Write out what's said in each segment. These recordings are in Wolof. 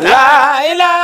لا إله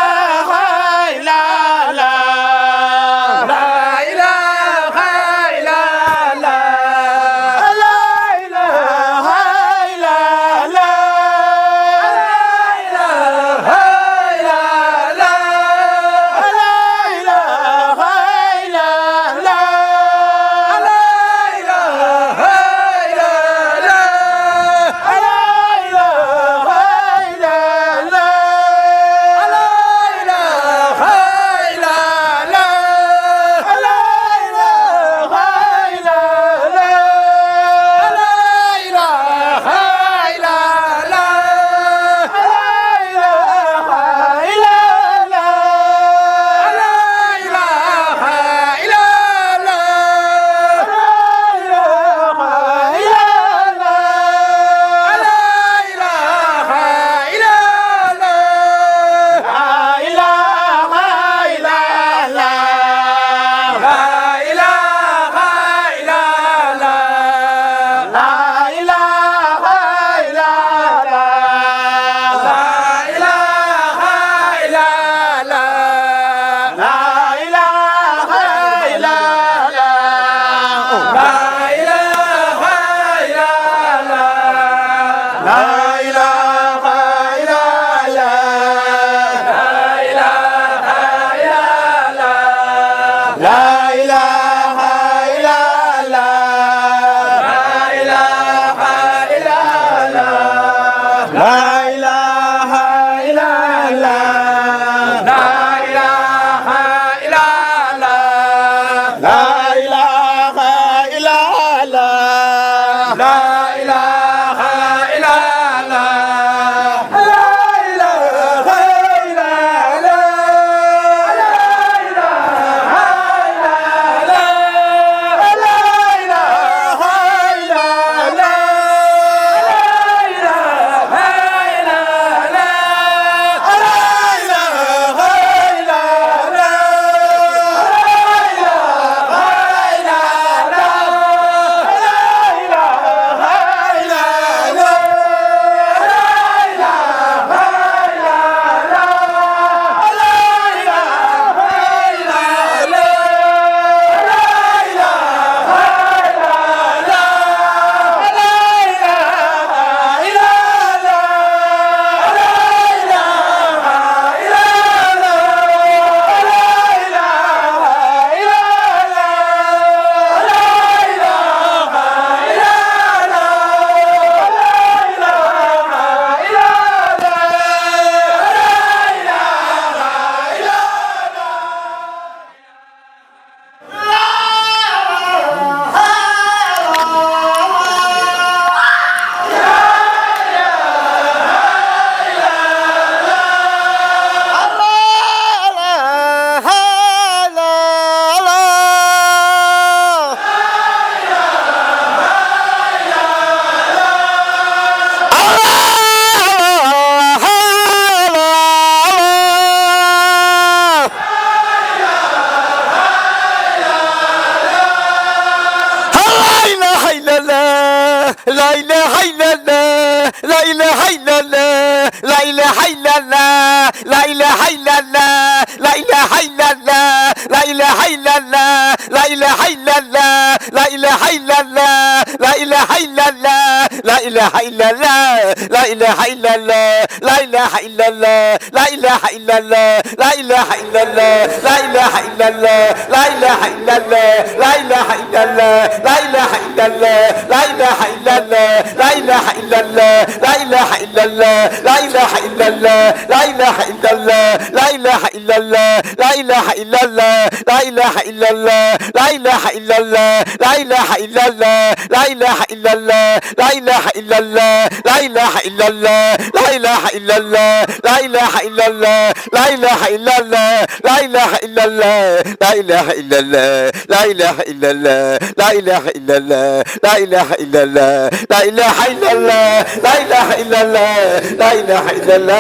إلا الله لا إله إلا الله لا إله إلا الله لا إله إلا الله لا إله إلا الله لا إله إلا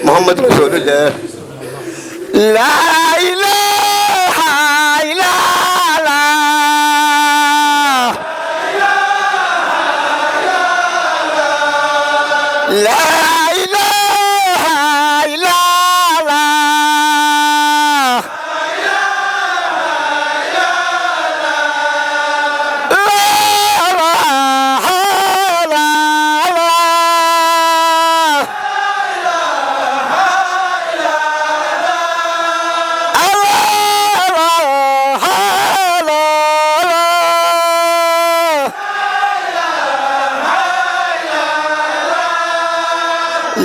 محمد رسول الله لا إله إلا الله لا إله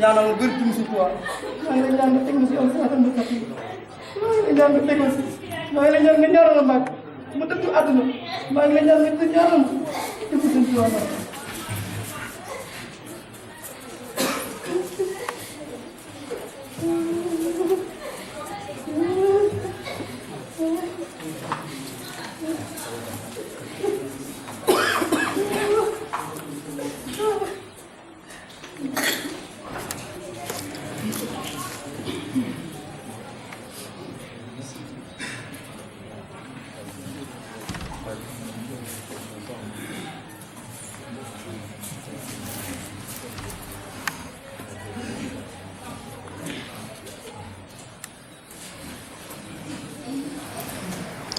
ñaanal ma gër ci musu quoi maa ngi lay ñaan nga teg ma si yoon siraatal mustaqiim maa ngi lay ñaan nga teg ma si maa ngi lay ñaan nga ñaanal ma Mbàkke ma dëddu àdduna maa ngi lay ñaan nga ñaanal ma dëgg seen ci waa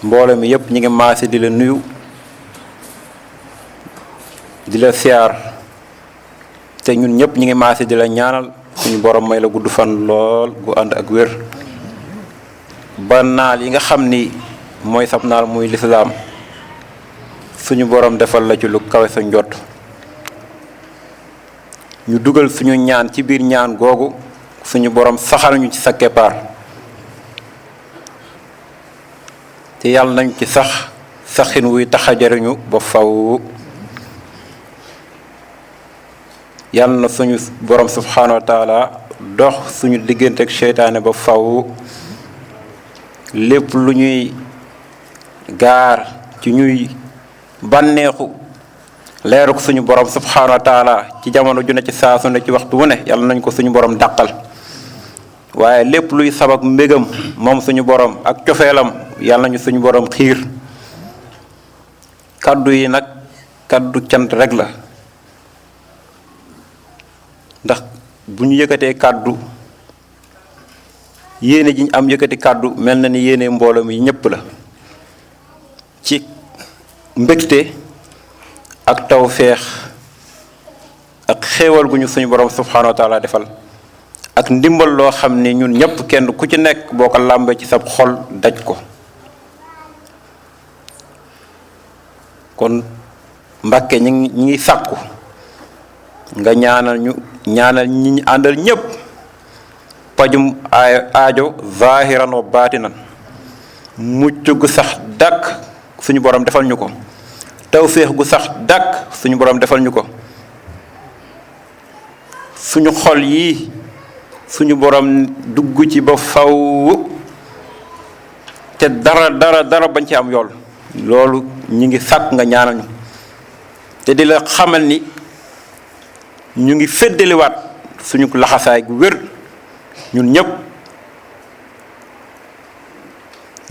mbooloo mi yëpp ñi ngi maase di la nuyu di la siyaar te ñun ñëpp ñi ngi maase di la ñaanal suñu borom may la gudd fan lool gu ànd ak wér ba naal yi nga xam ni mooy sab naal muy lislaam suñu borom defal la ci lu kawe sa njott ñu dugal suñu ñaan ci biir ñaan googu suñu borom saxal ñu ci sa keppaar te yàlla nañ ci saxin wuy tax a jariñu ba faw yàlla na suñu borom subhanahu wa taala dox suñu diggante ak seytaane ba faw lépp lu ñuy gaar ci ñuy bànneexu leeru ko suñu borom subhanahu wa taala ci jamono ju ne ci saa su ne ci waxtu wu ne yàlla nañ ko suñu borom dàqal waaye lépp luy sabak mbégam moom suñu borom ak cofeelam yàlla nañu suñu borom xiir kaddu yi nag kaddu cant rek la ndax bu ñu yëkkatee kaddu yéene ji ñu am yëkkati kaddu mel na ni yéene mbooloo mi ñépp la ci mbégte ak tawféex ak xéewal gu ñu suñu borom subhanahu wa taala defal ak ndimbal loo xam ni ñun ñëpp kenn ku ci nekk boo ko làmbee ci sab xol daj ko kon Mbàkke ñi ngi sàkku nga ñaanal ñi ñu àndal ñëpp pajum aajo zahiran wa baatinan mucc gu sax dàkk suñu borom defal ñu ko tawféex gu sax dàkk suñu borom defal ñu ko suñu xol yi suñu borom dugg ci ba faw te dara bañ ci am yool loolu ñi ngi sàkk nga ñaanal ñu te di la xamal ni ñu ngi feddaliwaat suñu laxasaay gu wér ñun ñëpp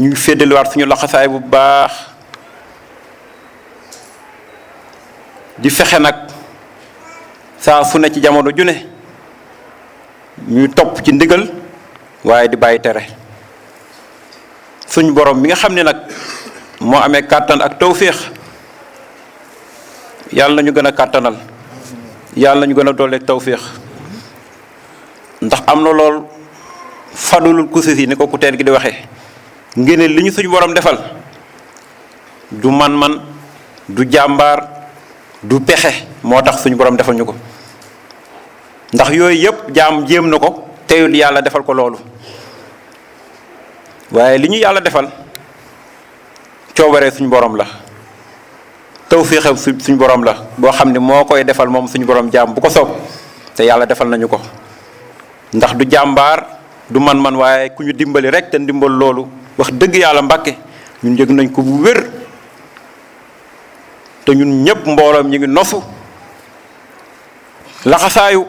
ñu ngi feddaliwaat suñu laxasaay bu baax di fexe nag saa su ne ci jamono ju ne ñuy topp ci ndigal waaye di bàyyi tere suñu borom mi nga xam ne nag moo amee kàttan ak tawféex yàlla na ñu gën a kàttanal yàlla na ñu gën a dooleeg tawféex ndax am na lool fadulul kusis yi ni ko ku teel gi di waxee ngeen li ñu suñu borom defal du man-man du jàmbaar du pexe moo tax suñu borom defal ñu ko ndax yooyu yëpp jaam jéem na ko teyul yàlla defal ko loolu waaye li ñu yàlla defal coobaree suñu borom la tawféexam suñu borom la boo xam ne moo koy defal moom suñu borom jaam bu ko soob te yàlla defal nañu ko ndax du jàmbaar du man-man waaye ku ñu dimbali rek te ndimbal loolu wax dëgg yàlla Mbàkke ñun yëg nañ ko bu wér te ñun ñëpp mbooloom ñu ngi nosu laxasaayu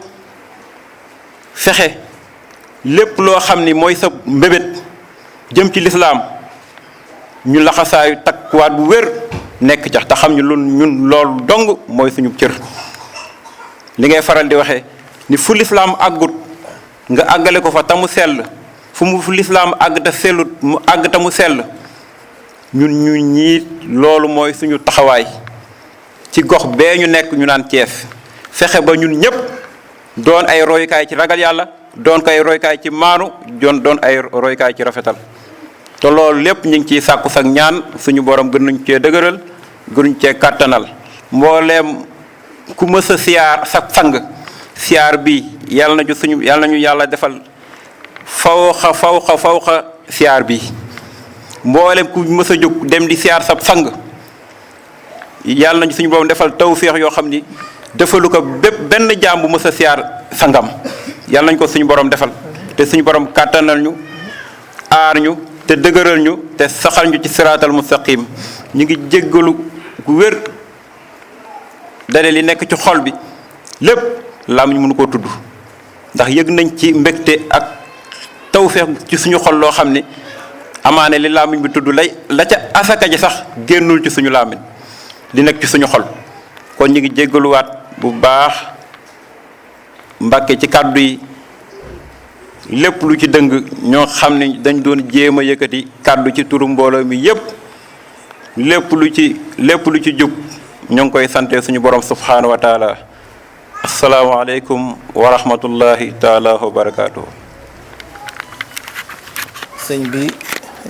fexe lépp loo xam ni mooy sa mbébét jëm ci lislaam ñu laxasaayu takkuwaat bu wér nekk ca te xam ñu lu ñun loolu dong mooy suñu cër li ngay faral di waxee ni fu lislaam àggut nga àggale ko fa tamu sell fu lislaam àgg te sellut mu àgg te mu sell ñun ñii loolu mooy suñu taxawaay ci gox bee ñu nekk ñu naan Cees fexe ba ñun ñëpp doon ay royukaay ci ragal yàlla doon ko ay royukaay ci maanu doon ay royukaay ci rafetal te loolu lépp ñu ngi ciy sàkku sag ñaan suñu borom gën nañ cee dëgëral gënuñ cee kàttanal mbooleem ku mës a siyaar sa sang siyaar bi yàlla nañu yàlla defal fawxa siyaar bi mboolem ku mës a jóg dem di siyaar sab sang yàlla nañu suñu borom defal tawféex yoo xam ni defalu ko benn jaam bu mës a siyaar sangam yàlla nañ ko suñu borom defal te suñu borom kàttanal ñu aar ñu te dëgëral ñu te saxal ñu ci siraatal mustaqim ñu ngi jéggalu gu wér dane li nekk ci xol bi lépp làmmiñ mënu koo tudd ndax yëg nañ ci mbégte ak tawféex ci suñu xol loo xam ni amaane li làmmiñ bi tudd la ca asaka ji sax génnul ci suñu làmmiñ li nekk ci suñu xol kon ñu ngi jéggaluwaat bu baax Mbàkke ci kàddu yi lépp lu ci dëng ñoo xam ne dañ doon jéem a yëkkati kàddu ci turu mbooloo mi yépp lépp lu ci jub ñoo ngi koy sante suñu borom subhaanahu wa taala asalaamaaleykum wa rahmatullahi taala wa barakaatuhu. sëñ bi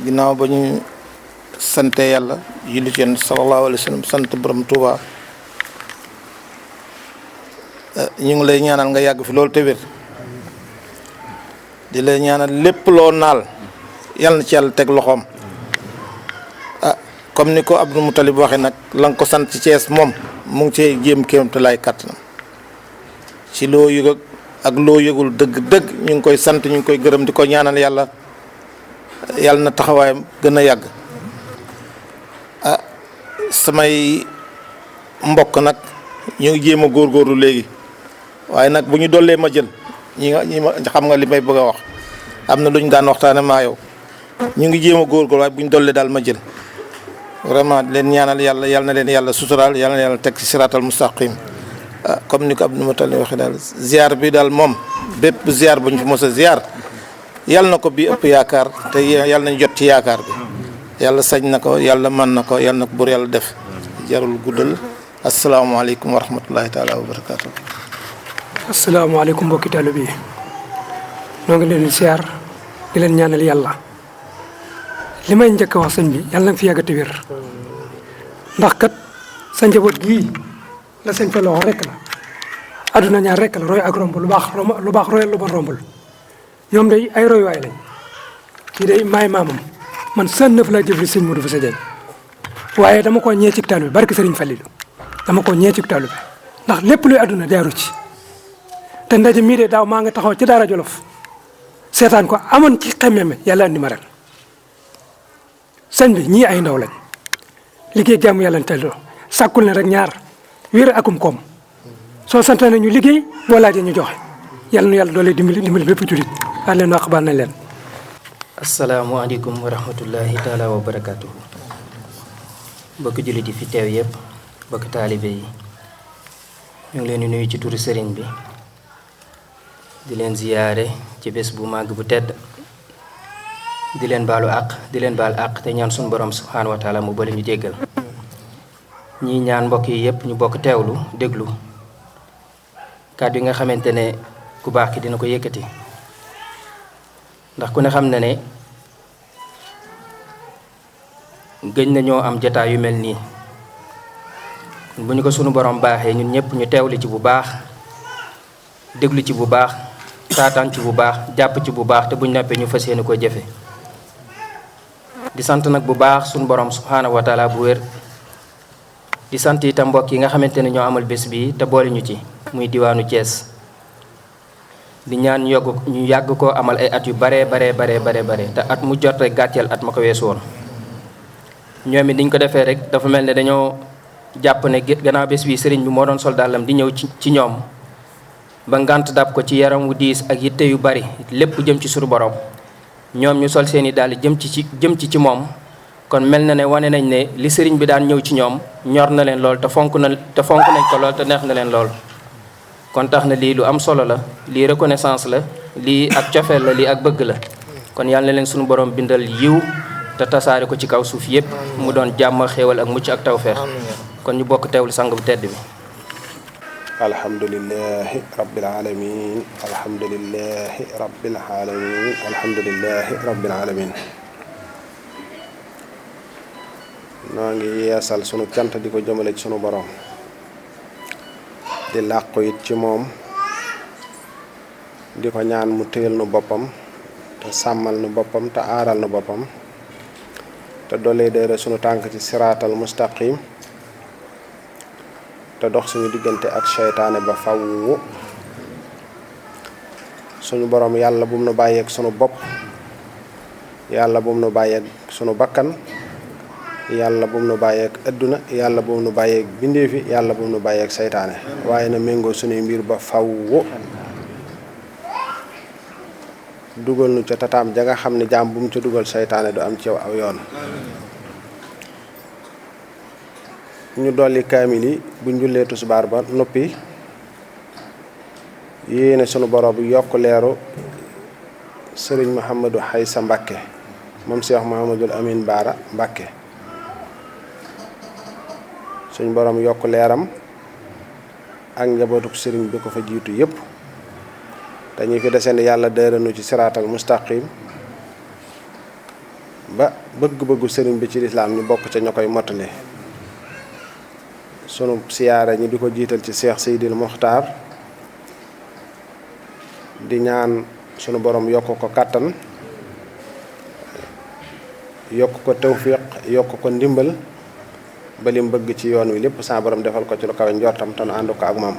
ginnaaw ba ñu sante yàlla julli ci Yonent sallallahu alayhi wa sallam sant borom Tuuba ñu ngi lay ñaanal nga yàgg fi loolu te wér di lay ñaanal lépp loo naal yàlla na ci yàlla teg loxoom comme ni ko Abdou Moutalib waxe nag la nga ko sant ci Thiès moom mu ngi cee jéem kéemte lay kàttanam ci loo yëg ak loo yëgul dëgg ñu ngi koy sant ñu ngi koy gërëm di ko ñaanal yàlla na taxawaayam gën a yàgg samay mbokk nag ñu ngi jéem a góorgóorlu léegi waaye nag bu ñu dollee ma jël ñi ma xam nga li may bëgg a wax am na lu ñu daan waxtaane maa yow ñu ngi jéem a góorgóorlu waaye bu ñu dollee daal ma jël vraiment leen ñaanal yàlla na leen yàlla suturaal yàlla na yàlla teg ci siraatal mustaqim comme ni ko Abdou Moutalib waxee daal ziar bi daal moom bépp ziar bu ñu fi mos a ziar yàlla na ko bii ëpp yaakaar te yàlla nañ jot ci yaakaar bi yàlla sañ na ko yàlla mën na ko yàlla na ko buur yàlla def jarul guddal asalaamaaleykum wa rahmatullahi taala wa barakaatu. asalaamaaleykum mbokki taalibe yi noo ngi leen di ziar di leen ñaanal yàlla li may njëkk a wax sëñ bi yàlla na fi yàgg te wér ndax kat sa njaboot gii la sëñ fa loxo rek la adduna ñaar rek la roy ak romb lu baax royal lu bon rombul ñoom day ay royuwaay lañ kii day maay maamam man sën nëf laa jëfli sëñ Modou Fassé Diagne waaye dama koo ñee ci taalibe bi barke Sëriñ Fallilu dama koo ñee ci taalibe bi ndax lépp luy adduna jaaru ci te ndaje mii de daaw maa nga taxaw ci Daara Jolof seetaan ko amoon ci xemmeme yàlla andi ma ren sëñ bi ñii ay ndaw lañ liggéey jaamu yàlla telloo sàkkul ne rek ñaar wér akum koom soo sante nañu liggéey boo laajee ñu joxe yàlla nu yàlla doole dimbali bépp jullit wax leen wax baal nañ leen. asalaamaaleykum wa rahmatullahi taala wa barakaatu. mbokki jullit yi fi teew yëpp mbokki taalibe yi ñu ngi leen di nuyu ci turu sëriñ bi di leen ziyaare ci bés bu màgg bu tedd di leen baalu àq te ñaan suñu borom subhaanahu wa taala mu bari ñu jéggal ñii ñaan mbokk yi yëpp ñu bokk teewlu déglu kàddu yi nga xamante ne ku baax ki dina ko yëkkati ndax ku ne xam na ne gëj nañoo am jataay yu mel nii bu ñu ko sunu borom baaxee ñun ñëpp ñu teewli ci bu baax déglu ci bu baax taataan ci bu baax jàpp ci bu baax te buñ noppee ñu fas yéene ko jëfe di sant nag bu baax sunu borom subhaanahu wa taala bu wér di sant itam mbokk yi nga xamante ne ñoo amal bés bi te boole ñu ci muy diwaanu Thiès di ñaan ñu yàgg koo amal ay at yu bare te at mu jot rek gàcceel at ma ko weesu woon ñoom it diñ ko defee rek dafa mel ne dañoo jàpp ne gannaaw bés bi sëriñ bi moo doon sol dàllam di ñëw ci ñoom ba ngant dab ko ci yaram wu diis ak yitte yu bari lépp jëm ci sunu borom ñoom ñu sol seeni dàll jëm ci moom kon mel na ne wane nañ ne li sëriñ bi daan ñëw ci ñoom ñor na leen lool te fonk nañ ko lool te neex na leen lool kon tax na lii lu am solo la lii reconnaissance la lii ak cofeel la lii ak bëgg la kon yàlla na leen sunu borom bindal yiw te tasaare ko ci kaw suuf yépp mu doon jàmm xéewal ak mucc ak tawfeex kon ñu bokk teewlu sang bu tedd bi alhamdulillahi rabbil alamin alhamdulillahi rabbil alamin alhamdulillahi rabbil alamin noo ngi yeesal sunu cant di ko jëmale ci sunu borom di làqu it ci moom di ko ñaan mu téyel nu boppam te sàmmal nu boppam te aaral nu boppam te doole dëre sunu tànk ci siraatal mustaqim te dox suñu diggante ak seytaane ba faww suñu borom yàlla bum nu bàyyeeg sunu bopp yàlla bum nu bàyyeeg sunu bakkan yàlla bum nu bàyyeeg adduna yàlla bum nu bàyyeeg bindeefi yàlla bum nu bàyyeeg seytaane waaye na méngoo sunuy mbir ba faww dugal nu ca tataam ja nga xam ne jaam bu mu ca dugal seytaane du am ci aw yoon ñu dolli kaamil yi bu njullee tisbaar ba noppi yéene sunu borom bi yokk leeru sëriñ Mouhamadou Xaysa Mbàkke moom Cheikh Mouhamadul Amin Baara Mbàkke suñ borom yokk leeram ak njabootuk sëriñ bi ko fa jiitu yépp dañuy fi deseen yàlla dërënu ci siraatal mustaqim ba bëgg-bëggu sëriñ bi ci lislaam ñu bokk ca ña koy mottali sunu siyaare ñi di ko jiital ci Cheikh Seydil Muxtaar di ñaan sunu borom yokk ko kàttan yokk ko tawfiq yokk ko ndimbal ba lim bëgg ci yoon wi lépp sa borom defal ko ci lu kawe njortam te nu ànd ko ak moom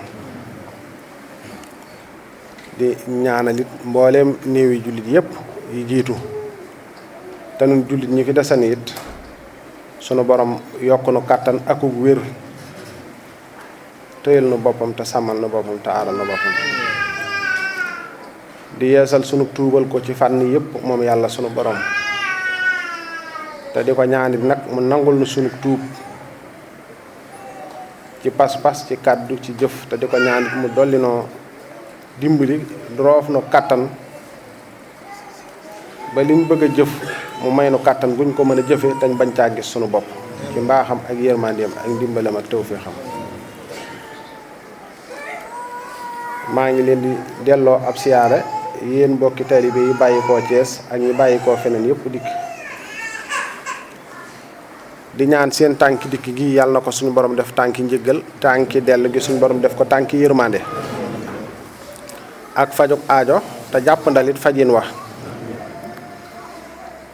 di ñaanalit mbooleem néewi jullit yépp yi jiitu te nun jullit ñi fi desani it sunu borom yokk nu kàttan akuk wér tëyal nu boppam te sàmmal nu boppam te aaral nu boppam di yeesal sunu tuubal ko ci fànn yépp moom yàlla sunu borom te di ko ñaanit nag mu nangul nu sunu tuub ci pas-pas ci kàddu ci jëf te di ko ñaanit mu dolli noo dimbali roof nu kàttan ba liñ bëgg a jëf mu may nu kàttan guñ ko mën a jëfe dañ bañ caa gis sunu bopp ci mbaaxam ak yërmandeem ak ndimbalam ak tawfiixam maa ngi leen di delloo ab siyaare yéen mbokki taalibe yi bàyyi koo Cees ak ñi bàyyi koo feneen yëpp dikk di ñaan seen tànki dikk gi yàlla na ko suñu borom def tànki njëggal tànki dellu gi suñu borom def ko tànki yërmande ak fajug aajo te jàpp ndalit fajin wax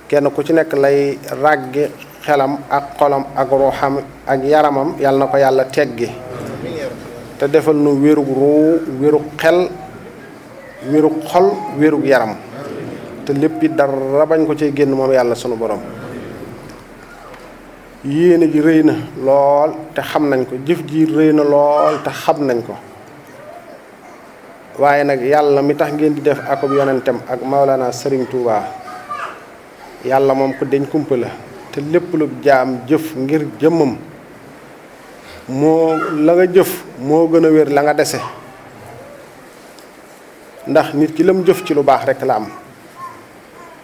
kenn ku ci nekk lay ràggi xelam ak xolam ak ruuxam ak yaramam yàlla na ko yàlla teggi te defal nu wérug ruu wérug xel wérug xol wérug yaram te lépp it dara bañ ko cay génn moom yàlla sunu borom yéene ji rëy na lool te xam nañ ko jëf ji rëy na lool te xam nañ ko waaye nag yàlla mi tax ngeen di def akub yonentam ak Maolana Serigne Touba yàlla moom ko deñ kumpa la te lépp lu jaam jëf ngir jëmmam moo la nga jëf moo gën a wér la nga dese ndax nit ki lam jëf ci lu baax rekk la am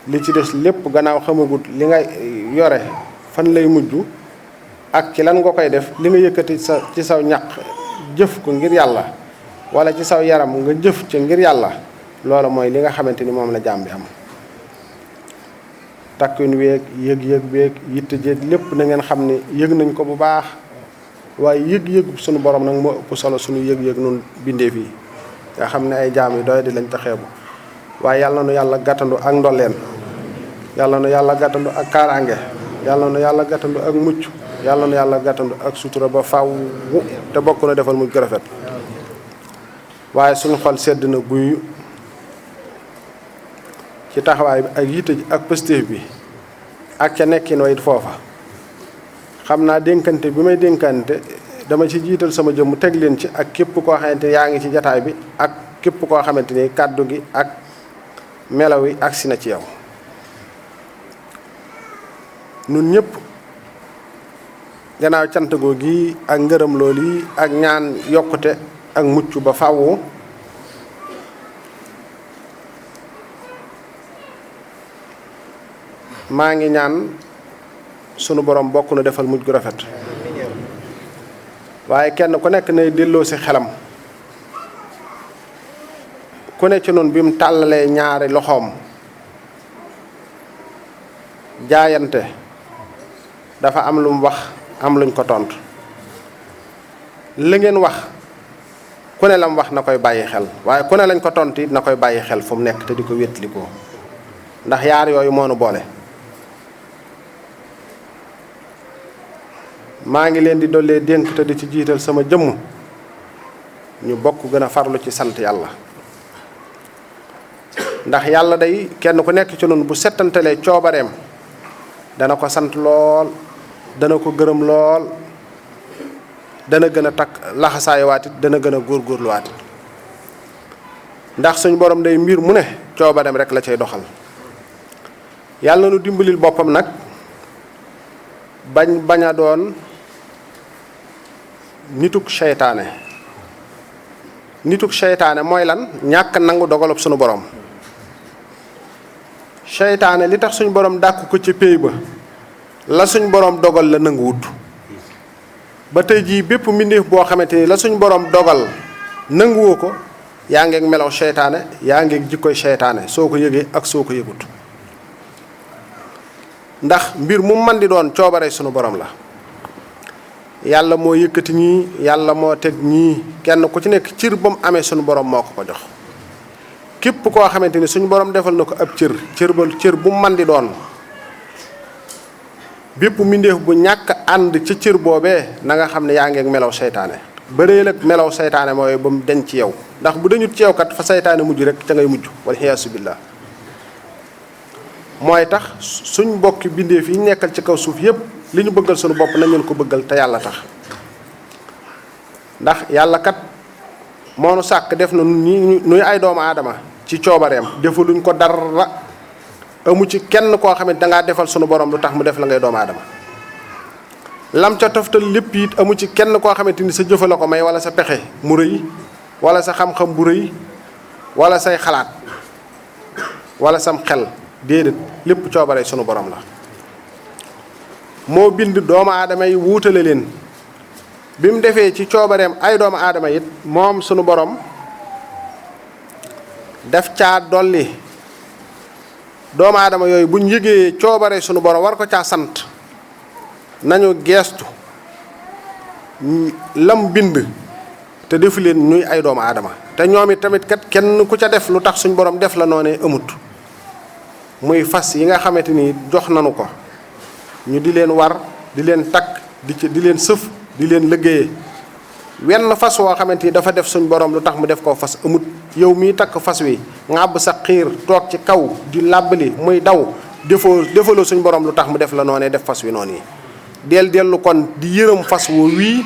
li ci des lépp gannaaw xamagut li nga yore fan lay mujj ak ci lan nga koy def li nga yëkkati ci saw ñaq jëf ko ngir yàlla wala ci saw yaram nga jëf ci ngir yàlla loola mooy li nga xamante ni moom la jaam bi am takkin weeg yëg-yëg beeg yitte jéeg lépp na ngeen xam ne yëg nañ ko bu baax waaye yëg-yëg sunu borom nag moo ëpp solo sunu yëg-yëg nun bindeef yi nga xam ne ay jaam yi doy di lañ taxeebu waaye yàlla nu yàlla gàttandu ak ndolleen yàlla nu yàlla gàttandu ak kaaraange yàlla nu yàlla gàttandu ak mucc yàlla nu yàlla gàttandu ak sutura ba faw te bokk na defal mujj ko rafet waaye suñu xol sedd na guy ci taxawaay bi ak yitte ji ak pëstéef bi ak ca nekkin wa it foofa xam naa dénkante bi may dénkante dama ci jiital sama jëmm teg leen ci ak képp koo xamante ni yaa ngi ci jataay bi ak képp koo xamante ni kàddu gi ak melaw yi agsi na ci yow nun ñëpp gannaaw cant goo gi ak ngërëm loolu yi ak ñaan yokkute ak mucc ba fàwwu maa ngi ñaan sunu borom bokk na defal mujj gu rafet waaye kenn ku nekk nay delloo si xelam ku ne ci noonu bi mu tàllalee ñaari loxoom jaayante dafa am lu mu wax am luñ ko tontu la ngeen wax ku ne lam wax na koy bàyyi xel waaye ku ne lañ ko tontu it na koy bàyyi xel fu mu nekk te di ko wétlikoo ndax yaar yooyu moo nu boole. maa ngi leen di dollee dénk te di ci jiital sama jëmm ñu bokk gën a farlu ci sant yàlla ndax yàlla day kenn ku nekk ci nun bu settantalee coobareem dana ko sant lool dana ko gërëm lool dana gën a takk laxasaayuwaat it dana gën a góorgóorluwaat it ndax suñ borom day mbir mu ne coobareem rek la cay doxal yàlla nu dimbalil boppam nag bañ a doon nituk seytaane mooy lan ñàkk nangu dogalub suñu borom seytaane li tax suñ borom dàkk ko ci péy ba la suñ borom dogal la nangu wut ba tey jii bépp mbindeef boo xamante ni la suñ borom dogal nanguwoo ko yaa ngeeg melaw seytaane yaa ngeeg jikkoy seytaane soo ko yëgee ak soo ko yëgut ndax mbir mu man di doon coobare sunu borom la yàlla moo yëkkati ñii yàlla moo teg ñii kenn ku ci nekk cër ba mu amee sunu borom moo ko jox képp koo xamante ni suñu borom defal na ko ab cër bu man di doon bépp mbindeef bu ñàkk ànd ci cër boobee na nga xam ne yaa ngeeg melaw seytaane bëreel ak melaw seytaane mooy ba mu denc ci yow ndax bu dañut ci yow kat fa seytaane mujj rek ca ngay mujj wal xiyaasu billah mooy tax suñ mbokki bindeef yi nekkal ci kaw suuf yépp li ñu bëggal suñu bopp nañ leen ko bëggal te yàlla tax ndax yàlla kat moo nu sàkk def na nuy ay doomu aadama ci coobareem defaluñ ko dara amu ci kenn koo xam ne dangaa defal sunu borom lu tax mu def la ngay doomu aadama lam ca toftal lépp it amu ci kenn koo xamante ni sa jëfa la ko may wala sa pexe mu rëy wala sa xam-xam bu rëy wala say xalaat wala sam xel déedéet lépp coobare sunu borom la moo bind doomu aadama yi wuutale leen bi mu defee ci coobareem ay doomu aadama it moom sunu borom def caa dolli doomu aadama yooyu buñ yëgee coobare sunu borom war ko caa sant nañu geestu lam bind te defu leen ñuy ay doomu aadama te ñoom it tamit kat kenn ku ca def lu tax suñ borom def la noonee amut muy fas yi nga xamante ni jox nanu ko ñu di leen war di leen takk di leen sëf di leen liggéeyee wenn fas woo xamante ni dafa def suñ borom lu tax mu def koo fas amut yow miy takk fas wi ŋàbb sa xiir toog ci kaw di làbbali muy daw defaloo suñ borom lu tax mu def la noonee def fas wi noonu yi dellu kon di yërëm fas woo wii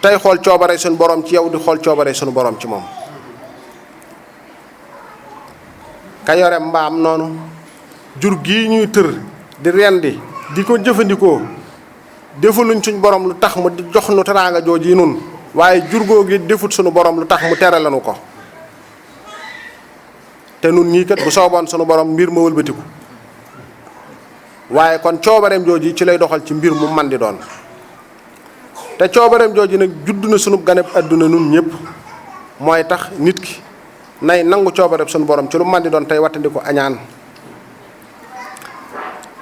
tey xool coobare suñu borom ci yow di xool coobare suñu borom ci moom ka yore mbaam noonu jur gii ñuy tër di rendi di ko jëfandikoo defaluñ suñ borom lu tax mu jox nu teraanga jooju yi nun waaye jur googu defut suñu borom lu tax mu tere lanu ko te nun ñii kat bu sooboon suñu borom mbir ma wëlbatiku waaye kon coobareem jooju ci lay doxal ci mbir mu man di doon te coobareem jooju nag judd na sunu ganeb àdduna nun ñëpp mooy tax nit ki nay nangu coobareem sunu borom ci lu man di doon tey wattandiku añaan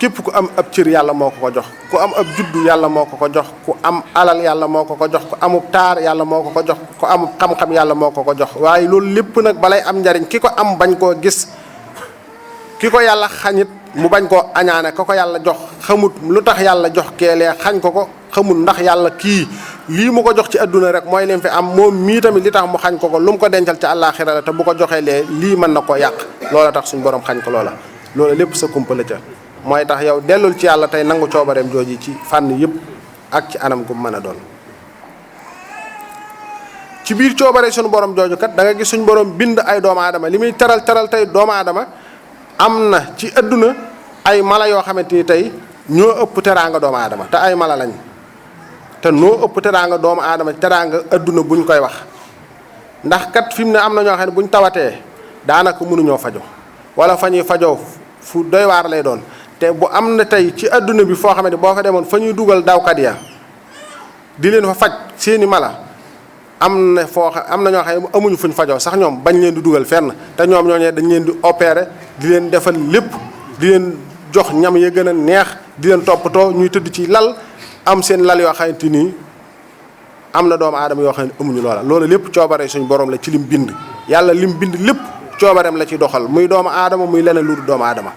képp ku am ab cër yàlla moo ko jox ku am ab juddu yàlla moo ko jox ku am alal yàlla moo ko jox ku amub taar yàlla moo ko jox ku amub xam-xam yàlla moo ko jox waaye loolu lépp nag balay am njariñ ki ko am bañ koo gis ki ko yàlla xañit mu bañ koo añaane ka ko yàlla jox xamut lu tax yàlla jox keelee xañ ko xamut ndax yàlla kii lii mu ko jox ci adduna rek mooy leen fi am moom mii tamit li tax mu xañ ko lu mu ko dencal ci àllaaxira la te bu ko joxee lee lii mën na koo yàq loola tax suñu borom xañ ko loola lépp sa kumpa la ca mooy tax yow dellul ci yàlla tey nangu coobareem jooji ci fànn yëpp ak ci anam gu mën a doon ci biir coobare suñu borom jooju kat da nga gis suñu borom bind ay doomu aadama li muy teral tey doomu aadama am na ci adduna ay mala yoo xamante ni tey ñoo ëpp teraanga doomu aadama te ay mala lañ te noo ëpp teraanga doomu aadama teraanga adduna buñ koy wax ndax kat fi mu ne am na ñoo xam ne buñ tawatee daanaka mënuñoo fajo wala fa ñuy fajoo fu doy waar lay doon te bu am na tey ci adduna bi foo xamante boo fa demoon fa ñuy dugal dawkat ya di leen fa faj seeni mala am na ñoo xam ne amuñu fuñ fajoo sax ñoom bañ leen di dugal fenn te ñoom ñooñee dañ leen di opérer di leen defal lépp di leen jox ñam ya gën a neex di leen toppatoo ñuy tëdd ci lal am seen lal yoo xamante nii am na doomu aadama yoo xam ne amuñu loola. loolu lépp coobare suñu borom la ci lim bind yàlla lim bind lépp coobareem la ci doxal muy doomu aadama muy leneen lu dul doomu aadama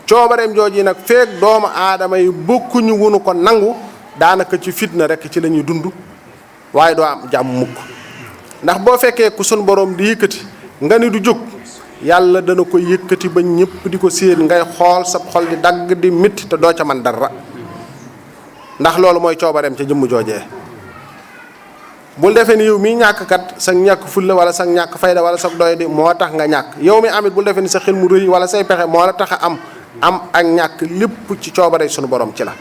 coobareem jooju nag feek doomu aadama yi bokkuñu wunu ko nangu daanaka ci fitna rek ci la ñuy dund waaye doo am jàmm mukk ndax boo fekkee ku suñu borom di yëkkati nga ni du jóg yàlla dana ko yëkkati ba ñëpp di ko séen ngay xool sa xol di dagg di métti te doo ca man dara ndax loolu mooy coobareem ca jëmm joojee bul defee ni yow mi ñàkk kat sa ñàkk fulla wala sa ñàkk fayda wala sa doy di moo tax nga ñàkk yow mi amit bul defee ni sa xel mu rëy wala say pexe moo la tax a am ak ñàkk lépp ci coobare sunu borom ci la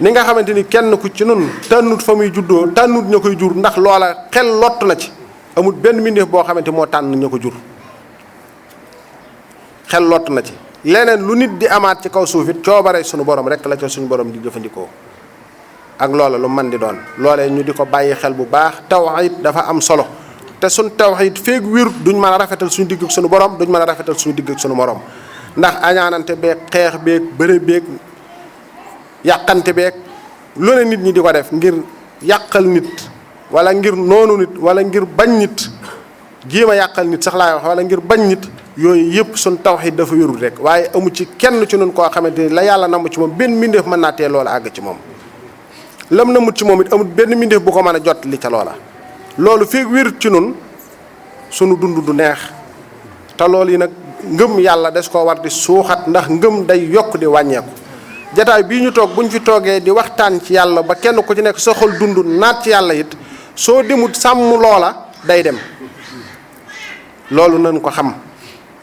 ni nga xamante ni kenn ku ci nun tànnut fa muy juddoo tànnut ña koy jur ndax loola xel lott na ci amul benn mbindeef boo xamante moo tànn ña ko jur xel lott na ci leneen lu nit di amaat ci kaw suuf it coobare sunu borom rek la ca suñu borom di jëfandikoo ak loola lu man di doon loolee ñu di ko bàyyi xel bu baax tawhid dafa am solo te suñ tawhid feeg wér duñ mën a rafetal suñu digg ak suñu borom duñ mën a rafetal suñu digg ak suñu morom ndax añaanante beeg xeex beeg bëre beeg yàqante beeg lu ne nit ñi di ko def ngir yàqal nit wala ngir noonu nit wala ngir bañ nit jéem a yàqal nit sax laay wax wala ngir bañ nit yooyu yëpp suñ tawhid dafa wérul rek waaye amu ci kenn ci nun koo xamante ni la yàlla namm ci moom benn mbindeef mën naa tee loola àgg ci moom lam na mut ci moom it amul benn mbindeef bu ko mën a jot li ca loola loolu feeg wérut ci nun sunu dund du neex te loolu yi nag ngëm yàlla des koo war di suuxat ndax ngëm day yokk di wàññeeku jataay bii ñu toog buñ fi toogee di waxtaan ci yàlla ba kenn ku ci nekk sa xol dund naat ci yàlla it soo demut sàmm loola day dem loolu nañ ko xam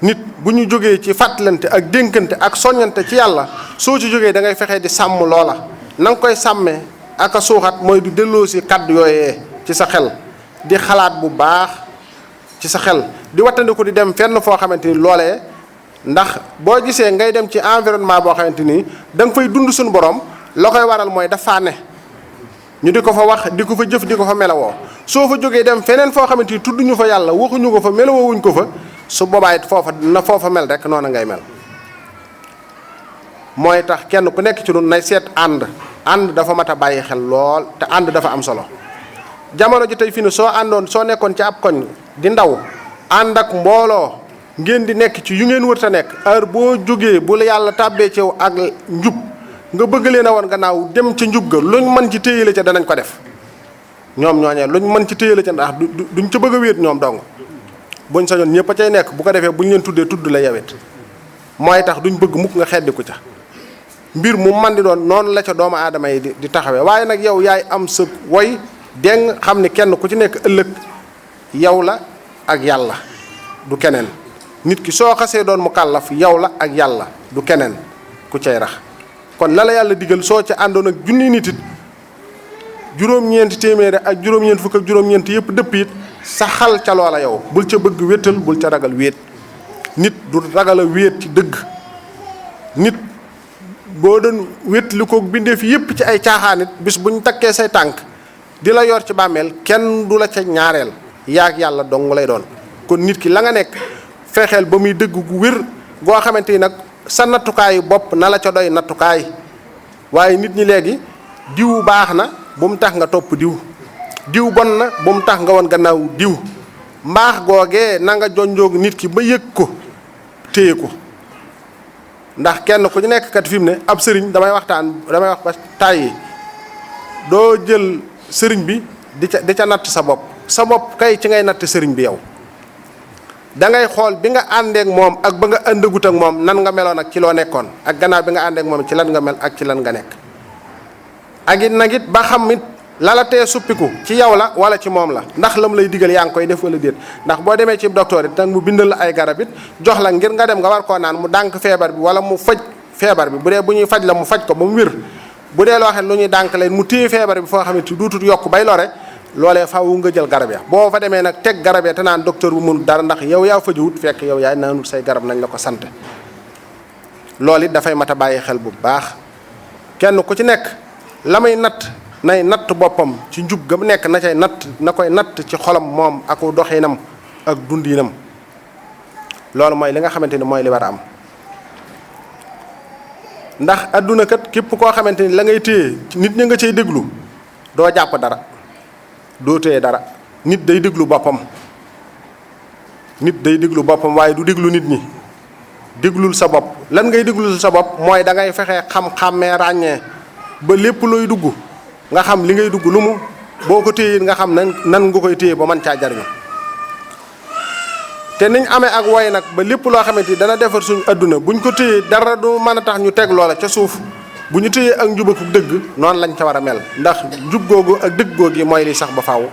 nit bu ñu jógee ci fàttalante ak dénkante ak soññante ci yàlla soo ci jógee da ngay fexe di sàmm loola na nga koy sàmmee ak a suuxat mooy di delloo si kàddu yooyee ci sa xel di xalaat bu baax ci sa xel di wattandiku di dem fenn foo xamante ni loolee ndax boo gisee ngay dem ci environnement boo xamante ni da nga fay dund suñu borom la koy waral mooy dafa ne ñu di ko fa wax di ko fa jëf di ko fa melawoo soo fa jógee dem feneen foo xamante ni tudduñu fa yàlla waxuñu ko fa melawoo wuñ ko fa su boobaa it foofa na foofa mel rek noonu ngay mel mooy tax kenn ku nekk ci ñun nay seet ànd dafa mat a bàyyi xel lool te ànd dafa am solo jamono ji tey fii ne soo àndoon soo nekkoon ci ab koñ di ndaw ànd ak mbooloo ngeen di nekk ci yu ngeen wër ta nekk heure boo jógee bu la yàlla tàbbee ci yow ak njub nga bëgg leen a woon gannaaw dem ca njub ga luñ mën ci téye la ca danañ ko def ñoom ñooñee luñ mën ci téye la ca ndax duñ ca bëgg a wéet ñoom dong buñ sañoon ñëpp a cay nekk bu ko defee buñ leen tuddee tudd la yawet mooy tax duñ bëgg mukk nga xeddiku ca mbir mu man di doon noonu la ca doomu aadama yi di taxawee waaye nag yow yaay am sa woy deng xam ne kenn ku ci nekk ëllëg yow la ak yàlla du keneen nit ki soo xasee doon mu kàllaf yow la ak yàlla du keneen ku cay rax kon la la yàlla digal soo ca àndoon ak junni nit it juróom-ñeenti téeméeri ak juróom-ñeent fukk ak juróom-ñeent yëpp dëpp it sa xal ca loola yow bul ca bëgg wéttal bul ca ragal wéet nit du ragal a wéet ci dëgg nit boo doon wét li ko bindee fi yëpp ci ay caaxaanit bis buñ takkee say tànk di la yor ci bàmmeel kenn du la ca ñaareel yaag yàlla dong lay doon kon nit ki la nga nekk fexeel ba muy dëgg gu wér goo xamante ni nag sa nattukaayu bopp na la ca doy nattukaay waaye nit ñi léegi diw baax na bu mu tax nga topp diw bon na bu mu tax nga woon gannaaw diw mbaax googee na nga jonjoog nit ki ba yëg ko téye ko ndax kenn ku ci nekk kat fi mu ne ab sëriñ damay wax ba tàyyi doo jël sëriñ bi di ca natt sa bopp kay ci ngay natt sëriñ bi yow da ngay xool bi nga àndeek moom ak ba nga àndagut ak moom nan nga meloon ak ci loo nekkoon ak gannaaw bi nga àndeek moom ci lan nga mel ak ci lan nga nekk ak it nag it ba xam it la tee suppiku ci yow la wala ci moom la ndax lam lay digal yaa ngi koy def wala déet ndax boo demee ci docteur it nag mu bindal la ay garab it jox la ngir nga dem nga war koo naan mu dànk feebar bi wala mu faj feebar bi bu dee bu ñuy faj la mu faj ko ba mu wér bu dee loo xam ne lu ñuy dànk leen mu téye feebar bi foo xam ne duutut yokk bay lore loolee faaw nga jël garab ya boo fa demee nag teg garab ya te naan docteur bu mënul dara ndax yow yaa fajuwut fekk yow yaay naanut say garab nañ la ko sant loolu it dafay mat a bàyyi xel bu baax kenn ku ci nekk la may natt nay natt boppam ci njub ga mu nekk na cay natt na koy natt ci xolam moom ak doxinam ak dundinam loolu mooy li nga xamante ni mooy li war a am ndax adduna kat képp koo xamante ni la ngay téye nit ñi nga cay déglu doo jàpp dara doo téye dara. nit day déglu boppam waaye du déglu nit ñi. déglul sa bopp lan ngay déglul sa bopp mooy da ngay fexe xam-xàmmee ràññee ba lépp looy dugg nga xam li ngay dugg lu mu boo ko téye nga xam nan nga koy téye ba mën caa jariñu te niñ amee ak woy nag ba lépp loo xamante ni dana defar suñu adduna buñ ko téye dara du mën a tax ñu teg loola ca suuf bu ñu téyee ak njub ak dëgg noonu lañ ca war a mel ndax njub googu ak dëgg googu yi mooy li sax ba faaw.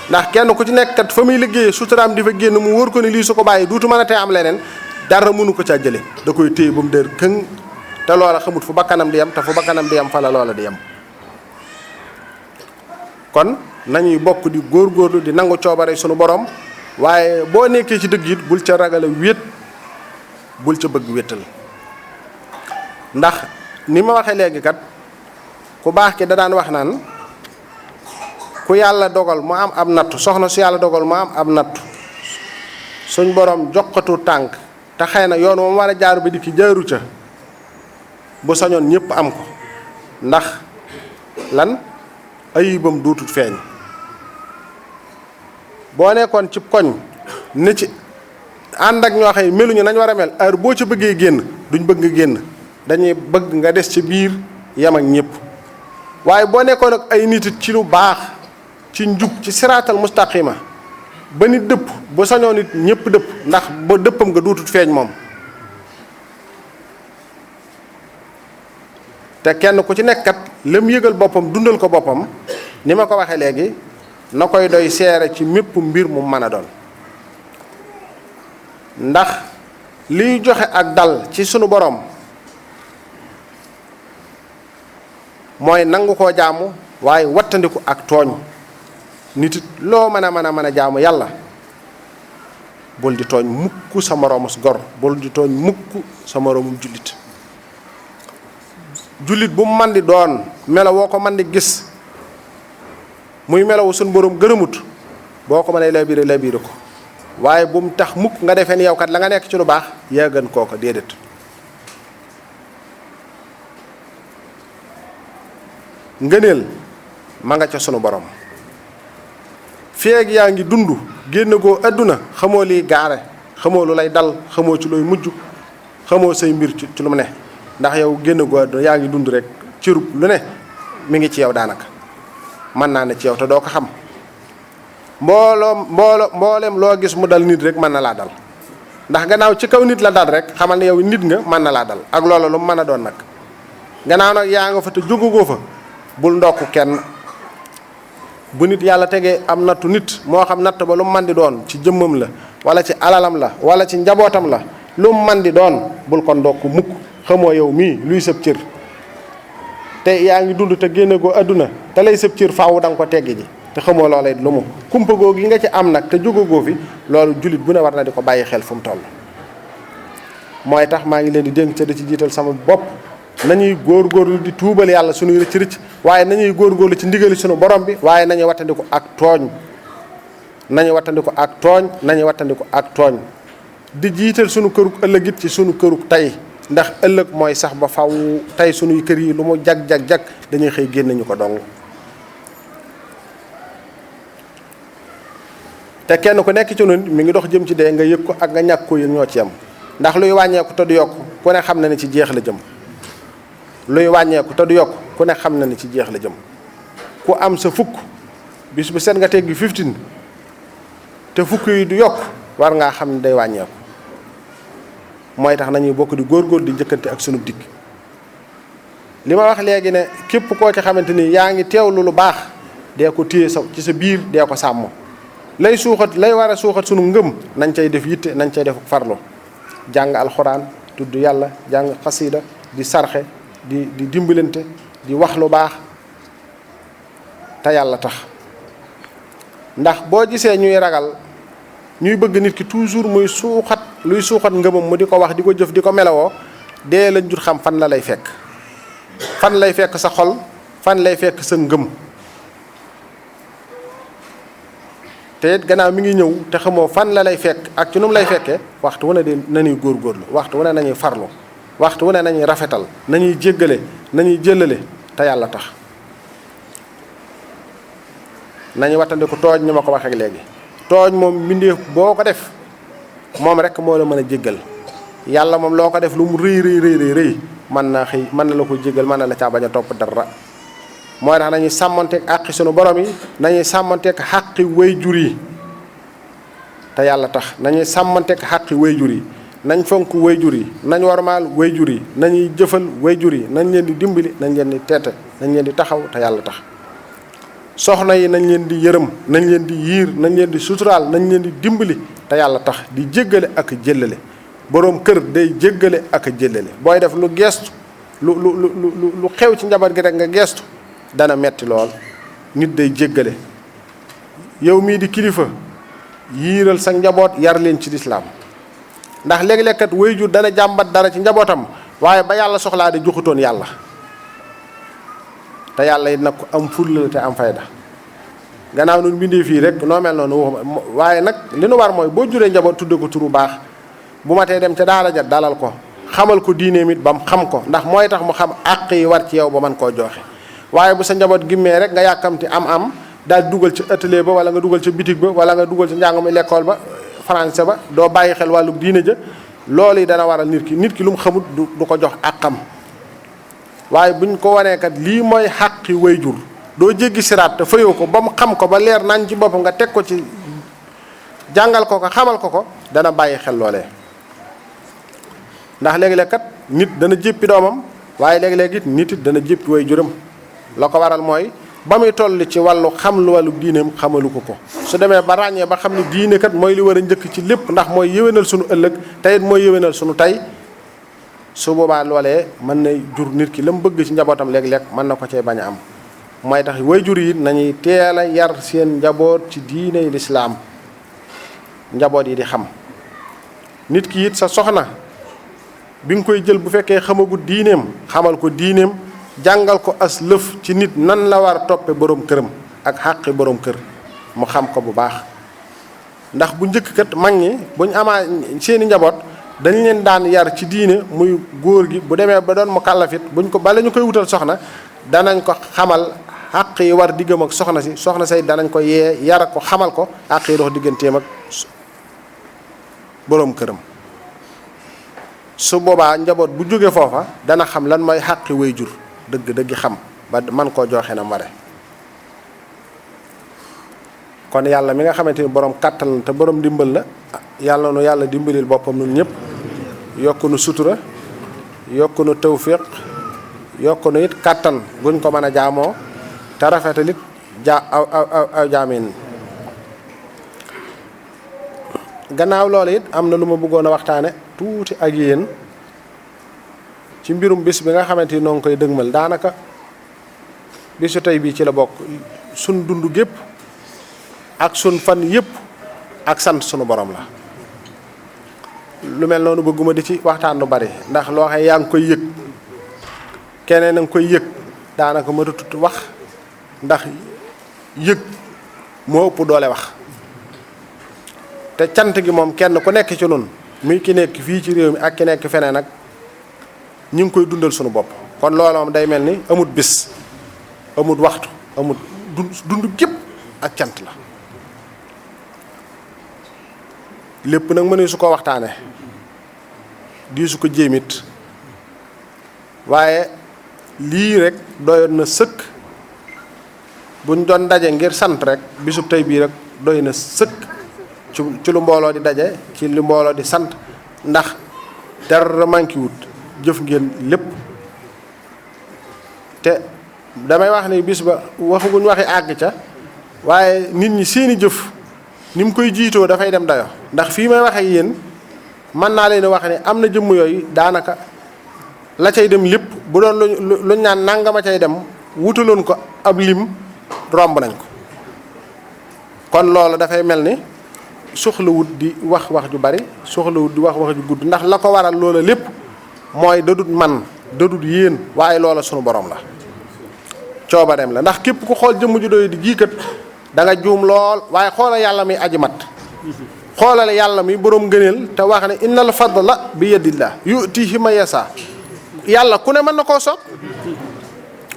ndax kenn ku ci nekk kat fa muy liggéeyee suturaam di fa génn mu wóor ko ni lii su ko bàyyi duutu mën a tee am leneen dara mënu ko caa jële da koy téye ba mu dër këng te loola xamut fu bakkanam di yem te fu bakkanam di yem fa la loola di yem. kon nañuy bokk di góorgóorlu di nangu coobare sunu borom waaye boo nekkee ci dëgg it bul ca ragal a wéet bul ca bëgg wéetal ndax ni ma waxee léegi kat ku baax ki da daan wax naan ku yàlla dogal mu am ab nattu soxna su yàlla dogal mu am ab nattu suñ borom joxatu tànk te xëy na yoon moom war a jaar ba dikki jaaru ca bu sañoon ñëpp am ko ndax lan ayibam duutut feeñ boo nekkoon ci koñ ne ci ànd ak ñoo xam meluñu nañ war a mel heure boo ca bëggee génn duñ bëgg nga génn dañuy bëgg nga des ci biir yam ak ñëpp waaye boo nekkoon ak ay nit ci lu baax ci njub ci siraatal mustaqima ba nit dëpp bu sañoon nit ñëpp dëpp ndax ba dëppam nga duutut feeñ moom te kenn ku ci nekkat la mu yëgal boppam dundal ko boppam ni ma ko waxee léegi na koy doy seere ci mépp mbir mu mën a doon ndax liy joxe ak dal ci sunu borom mooy nangu koo jaamu waaye wattandiku ak tooñ nit it loo mën a jaamu yàlla bul di tooñ mukk sa moroomus gor bul di tooñ mukk sa moroomum jullit jullit bu mu man di doon melo woo ko man di gis muy melawu suñ borom gërëmut boo ko mënee laabire ko waaye bu mu tax mukk nga defee ni yow kat la nga nekk ci lu baax yaa gën kooka déedéet ngëneel ma nga ca sunu borom feeg yaa ngi dund génn goo àdduna xamoo liy gaare xamoo lu lay dal xamoo ci looy mujj xamoo say mbir ci lu mu ne ndax yow génn goo àdduna yaa ngi dund rek cërub lu ne mi ngi ci yow daanaka mën naa ne ci yow te doo ko xam mboolem loo gis mu dal nit rek mën na laa dal ndax gannaaw ci kaw nit la dal rek xamal ne yow nit nga mën na laa dal ak loola lu mu mën a doon nag gannaaw nag yaa nga fa te jógagoo fa bul ndokk kenn bu nit yàlla tegee am nattu nit moo xam natt ba lu mu man di doon ci jëmmam la wala ci alalam la wala ci njabootam la lu mu man di doon bul ko ndokk mukk xamoo yow mii luy sëb cër te yaa ngi dund te génne goo àdduna te lay sëb cër faaw da nga ko teggi ji te xamoo loola lu mu kumpa goo gi nga ci am nag te jógagoo fi loolu jullit bu ne war na di ko bàyyi xel fu mu toll mooy tax maa ngi leen di dénk ca di ci jiital sama bopp nañuy góorgóorlu di tuubal yàlla suñuy rëcc rëcc waaye nañuy góorgóorlu ci ndigali suñu borom bi waaye nañuy wattandiku ak tooñ nañuy wattandiku ak tooñ di jiital suñu këruk ëllëg it ci suñu këruk tey ndax ëllëg mooy sax ba faw tey suñuy kër yi lu mu jag dañuy xëy génn ñu ko dong te kenn ku nekk ci ñun mi ngi dox jëm ci dee nga yëg ko ak nga ñàkk ko yëg ñoo ci yam ndax luy wàññeeku te du yokk ku ne xam na ne ci jeex la jëm luy wàññeeku te du yokk ku ne xam na ne ci jeex la jëm ku am sa fukk bis bu set nga teggi 15 te fukk yi du yokk war ngaa xam ne day wàññeeku mooy tax nañuy bokk di góorgóor di njëkkante ak sunu dikk li ma wax léegi ne képp koo ci xamante ni yaa ngi teewlu lu baax dee ko téye sa ci sa biir dee ko sàmm lay war a suuxat sunu ngëm nañ cay def yitte nañ cay def farlo jàng alxuraan tudd yàlla jàng xasida di sarxe di dimbalante di wax lu baax te yàlla tax ndax boo gisee ñuy ragal ñuy bëgg nit ki toujours luy suuxat ngëmam mu di ko wax di ko jëf di ko melawoo dee lañ jut xam fan la lay fekk fan lay fekk sa xol fan lay fekk sa ngëm te it gannaaw mi ngi ñëw te xamoo fan la lay fekk ak ci nu mu lay fekkee waxtu wu ne de nañuy góorgóorlu waxtu wu ne nañuy farlu waxtu wu ne nañuy rafetal nañuy jéggale nañuy jëllale te yàlla tax nañu wattandiku tooñ ni ma ko waxee léegi tooñ moom mbindeef boo ko def moom rek moo la mën a jéggal yàlla moom loo ko def lu mu rëy mën na xëy mën na la ko jéggal mën na la caa bañ a topp dara mooy tax nañuy sàmmanteeg àqi sunu borom yi nañuy sàmmanteeg xàqi waajur yi te yàlla tax nañuy sàmmanteeg xàqi waajur yi nañ fonk waajur yi nañ warmaal waajur yi nañuy jëfal waajur yi nañ leen di dimbali nañ leen di teete nañ leen di taxaw te yàlla tax soxna yi nañ leen di yërëm nañ leen di yiir nañ leen di suturaal nañ leen di dimbali te yàlla tax di jéggale ak jëllale boroom kër day jéggale ak jëllale booy def lu geestu lu xew ci njaboot gi rek nga geestu dana metti lool nit day jéggale yow mii di kilifa yiiral sa njaboot yar leen ci lislaam ndax léeg-léeg kat waajur dana jàmbat dara ci njabootam waaye ba yàlla soxlaa de joxutoon yàlla te yàlla it nag ko am fulla te am fayda gannaaw nun bindee fii rek noo mel noonu waxuma waaye nag li nu war mooy boo juree njaboot tudde ko turu baax bu ma tee dem ca daara ja dalal ko xamal ko diineem it ba mu xam ko ndax mooy tax mu xam àq yi war ci yow ba mën koo joxe waaye bu sa njaboot gimmee rek nga yàkkamti am daal dugal ci atelier ba wala nga dugal ca bitig ba wala nga dugal ci njàng mi l'école ba français ba doo bàyyi xel wàllu diine ja loolu yi dana waral nit ki lu mu xamut du ko jox àqam waaye buñ ko wanee kat lii mooy xàqi waajur doo jéggi siraat te fayoo ko ba mu xam ko ba leer nañ ci boppam nga teg ko ci jàngal ko xamal ko dana bàyyi xel loolee ndax léegi-léeg kat nit dana jéppi doomam waaye léegi-léeg it nit it dana jéppi waajuram la ko waral mooy ba muy toll ci wàllu xam lu wàllu diineem xamalu ko su demee ba ràññee ba xam ne diine kat mooy li war a njëkk ci lépp ndax mooy yéwénal sunu ëllëg te it mooy yéwénal sunu tey su boobaa loolee mën na jur nit ki la mu bëgg ci njabootam léeg-léeg mën na ko cee bañ a am mooy tax waajur yi nañuy teel a yar seen njaboot ci diine lislaam njaboot yi di xam nit ki it sa soxna bi nga koy jël bu fekkee xamagut diineem xamal ko diineem jàngal ko as lëf ci nit nan la war a toppe boroom këram ak xàqi boroom kër mu xam ko bu baax ndax bu njëkk kat mag ñi buñ amaa seeni njaboot dañ leen daan yar ci diine muy góor gi bu demee ba doon mu kàllafit buñ ko bala ñu koy wutal soxna danañ ko xamal xàq yi war diggam ak soxna say danañ ko yee yar ko xamal ko xàq yi dox digganteem ak boroom këram su boobaa njaboot bu jógee foofa dana xam lan mooy xàqi waajur dëgg xam ba man koo joxe na mare kon yàlla mi nga xamante ni borom kàttan la te borom dimbal la yàlla nu yàlla dimbalil boppam nun ñëpp yokk nu sutura yokk nu tawfiq yokk nu it kàttan guñ ko mën a jaamoo te rafetal it aw jaamin gannaaw loolu it am na lu ma bëggoon a waxtaane tuuti ak yéen ci mbirum bis bi nga xamante ni noo ngi koy dëgmal daanaka bisu tey bii ci la bokk sun dund gépp ak sun fan yépp ak sant sunu borom la lu mel noonu bëgguma di ci waxtaan lu bari ndax loo xam yaa ngi koy yëg keneen a ngi koy yëg daanaka ma tutut wax ndax yëg moo ëpp doole wax te cant gi moom kenn ku nekk ci nun muy ki nekk fii ci réew mi ak ki nekk feneen ak ñu ngi koy dundal sunu bopp kon loolu moom day mel ni amut bis amut waxtu amut dund gépp ak cant la lépp nag mënee su ko waxtaane di su ko jéemit waaye lii rek doyoon na sëkk buñ doon daje ngir sant rek bisub tey bii rek doy na sëkk ci lu mbooloo di daje ci lu mbooloo di sant ndax dara manqué wut jëf ngeen lépp te damay wax ni bis ba waxaguñ waxi àgg ca waaye nit ñi seeni jëf ni mu koy jiitoo dafay dem dayo ndax fii may waxe yéen mën naa leen wax ne am na jëmm yooyu daanaka la cay dem lépp bu doon luñ naan nangama cay dem wutaloon ko ab lim romb nañ ko kon loolu dafay mel ni soxlawut di wax ju bari soxlawut di wax ju gudd ndax la ko waral loola lépp mooy dadut man dadut yéen waaye loola sunu borom la coobareem la ndax képp ku xool jëmm ju doy di jiikat da nga juum lool waaye xoolal yàlla mi aji mat xoolal yàlla mi borom ngëneel te wax ne innal fadla bi yadillah yu'tihi man yasa yàlla ku ne mën na koo soob